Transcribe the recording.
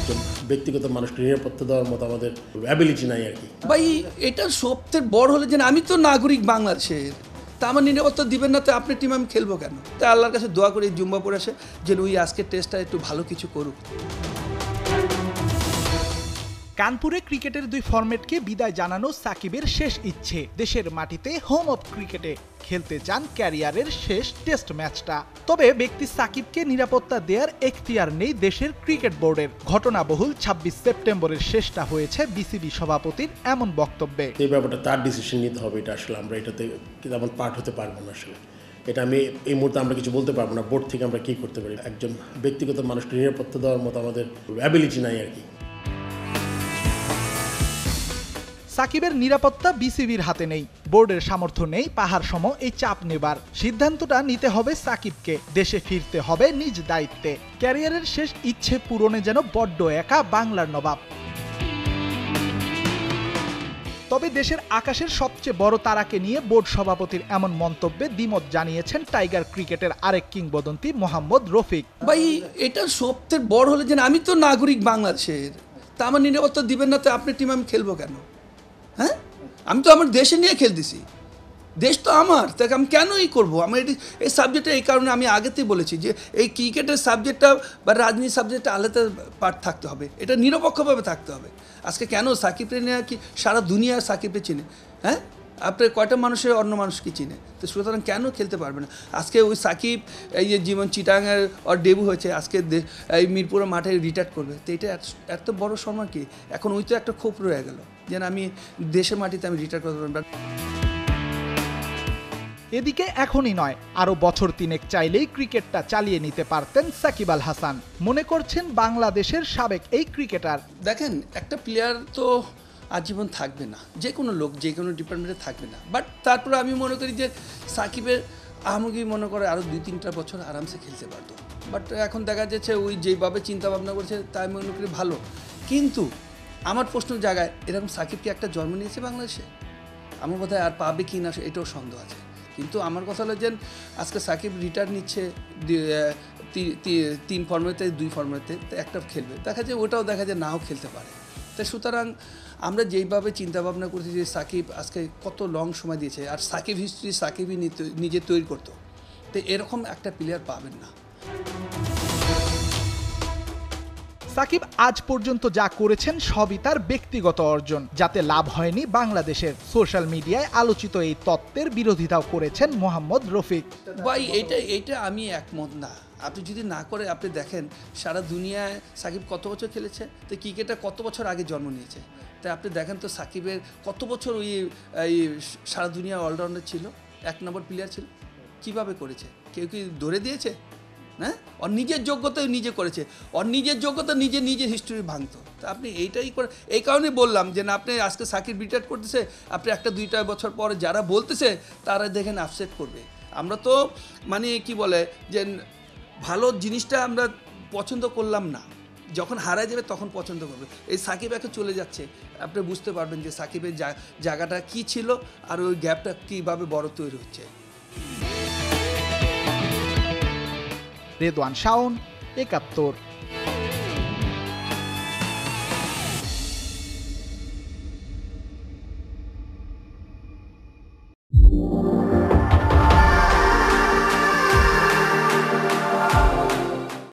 একজন ব্যক্তিগত মানুষকে নিরাপত্তা দেওয়ার মতো আমাদের অ্যাবিলিটি নাই আর কি। ভাই এটা সবচেয়ে বড় হলো যে আমি তো নাগরিক বাংলাদেশের, তা আমার নিরাপত্তা দিবেন না, তো আপনার টিম আমি খেলবো কেন? তাই আল্লাহর কাছে দোয়া করি জুম্বাপুরে আসে যেন ওই আজকের টেস্টটা একটু ভালো কিছু করুক। কানপুরে ক্রিকেটের 2 ফরম্যাটকে বিদায় জানানো সাকিবের শেষ ইচ্ছে। দেশের মাটিতে হোম অফ ক্রিকেটে খেলতে চান ক্যারিয়ারের শেষ টেস্ট ম্যাচটা। তবে ব্যক্তি সাকিবকে নিরাপত্তা দেওয়ার এখতিয়ার নেই দেশের ক্রিকেট বোর্ডের। ঘটনাবহুল 26 সেপ্টেম্বরের শেষটা হয়েছে বিসিবি সভাপতির এমন বক্তব্যে। এই ব্যাপারটা তার ডিসিশন নিতে হবে, এটা আসলে আমরা এটাতে তেমন পার্ট হতে পারবো না। আসলে এটা আমি এই মুহূর্তে আমরা কিছু বলতে পারবো না। বোর্ড থেকে আমরা কী করতে পারি, একজন ব্যক্তিগত মানুষকে নিরাপত্তা দেওয়ার মতো আমাদের অ্যাবিলিটি নাই আর কি। সাকিবের নিরাপত্তা বিসিবির হাতে নেই, বোর্ডের সামর্থ্য নেই পাহাড় সম এই চাপ নেবার। সিদ্ধান্তটা নিতে হবে সাকিবকে, দেশে ফিরতে হবে নিজ দায়িত্বে। ক্যারিয়ারের শেষ ইচ্ছে পূরণে যেন বড্ড একা বাংলার নবাব। তবে দেশের আকাশের সবচেয়ে বড় তারাকে নিয়ে বোর্ড সভাপতির এমন মন্তব্যে দ্বিমত জানিয়েছেন টাইগার ক্রিকেটের আরেক কিংবদন্তি মোহাম্মদ রফিক। ভাই এটা সবচেয়ে বড় হলো যে আমি তো নাগরিক বাংলাদেশের, তা আমার নিরাপত্তা দিবেন না, তো আপনার টিম আমি খেলবো কেন? হ্যাঁ, আমি তো আমার দেশে নিয়ে খেলতেছি, দেশ তো আমার, তাকে আমি কেনই করবো? আমার এই সাবজেক্টটা এই কারণে আমি আগেতেই বলেছি যে এই ক্রিকেটের সাবজেক্টটা বা রাজনীতি সাবজেক্টটা আলাদা পার্ট থাকতে হবে, এটা নিরপেক্ষভাবে থাকতে হবে। আজকে কেন সাকিবকে নিয়ে কি সারা দুনিয়া সাকিবকে চিনে? হ্যাঁ, আপনার কয়টা মানুষের অন্য মানুষকে চিনে? তো সুতরাং কেন খেলতে পারবে না? আজকে ওই সাকিব এই যে জীবন চিটাঙের ওর ডেবু হয়েছে, আজকে এই মিরপুরের মাঠে রিটায়ার করবে, তো এটা এত বড় সম্মান কি? এখন ওই তো একটা ক্ষোভ রয়ে গেল যেন আমি দেশের মাটিতে আমি রিটায়ার করতে পারবো। এদিকে এখনই নয়, আরো বছর 3 চাইলেই ক্রিকেটটা চালিয়ে নিতে পারতেন সাকিব আল হাসান, মনে করছেন বাংলাদেশের সাবেক এই ক্রিকেটার। দেখেন, একটা প্লেয়ার তো আজীবন থাকবে না, যে কোনো লোক যে কোনো ডিপার্টমেন্টে থাকবে না, বাট তারপরে আমি মনে করি যে সাকিবের আমাকে মনে করে আরও 2-3টা বছর আরামসে খেলতে পারতো। বাট এখন দেখা যাচ্ছে ওই যেভাবে চিন্তা ভাবনা করছে তাই আমি মনে করি ভালো। কিন্তু আমার প্রশ্নের জায়গায় এরকম সাকিব কি একটা জন্ম নিয়েছে বাংলাদেশে? আমার বোধহয় আর পাবে কি না এটাও সন্দেহ আছে। কিন্তু আমার কথা হলো যে আজকে সাকিব রিটায়ার নিচ্ছে 3 ফর্মেটে 2 ফর্মেটে, একটা খেলবে, দেখা যায় ওটাও দেখা যায় নাও খেলতে পারে। তাই সুতরাং আমরা যেইভাবে চিন্তাভাবনা করছি যে সাকিব আজকে কত লং সময় দিয়েছে, আর সাকিব হিস্ট্রি সাকিবই নিজে তৈরি করতো, তো এরকম একটা প্লেয়ার পাবেন না। সাকিব আজ পর্যন্ত যা করেছেন সবই তার ব্যক্তিগত অর্জন, যাতে লাভ হয়নি বাংলাদেশের। সোশ্যাল মিডিয়ায় আলোচিত এই তত্ত্বের বিরোধিতাও করেছেন মোহাম্মদ রফিক। ভাই এইটা আমি একমত না। আপনি যদি না করে আপনি দেখেন সারা দুনিয়ায় সাকিব কত বছর খেলেছে, তো ক্রিকেটার কত বছর আগে জন্ম নিয়েছে, তাই আপনি দেখেন তো সাকিবের কত বছর ওই সারা দুনিয়া অলরাউন্ডার ছিল, 1 নম্বর প্লেয়ার ছিল, কিভাবে করেছে? কেউ কি ধরে দিয়েছে? হ্যাঁ, ওর নিজের যোগ্যতায় নিজে করেছে, ওর নিজের যোগ্যতা নিজের হিস্টোরি ভাঙতো। তা আপনি এইটাই করে, এই কারণেই বললাম যে না, আপনি আজকে সাকিব রিটায়ার করতেছে, আপনি 1-2টা বছর পরে যারা বলতেছে তারা দেখেন আপসেট করবে। আমরা তো মানে কি বলে যে ভালো জিনিসটা আমরা পছন্দ করলাম না, যখন হারায় যাবে তখন পছন্দ করবে। এই সাকিব এখন চলে যাচ্ছে, আপনি বুঝতে পারবেন যে সাকিবের জায়গাটা কী ছিল আর ওই গ্যাপটা কীভাবে বড় তৈরি হচ্ছে। রেদওয়ান শাওন, 71।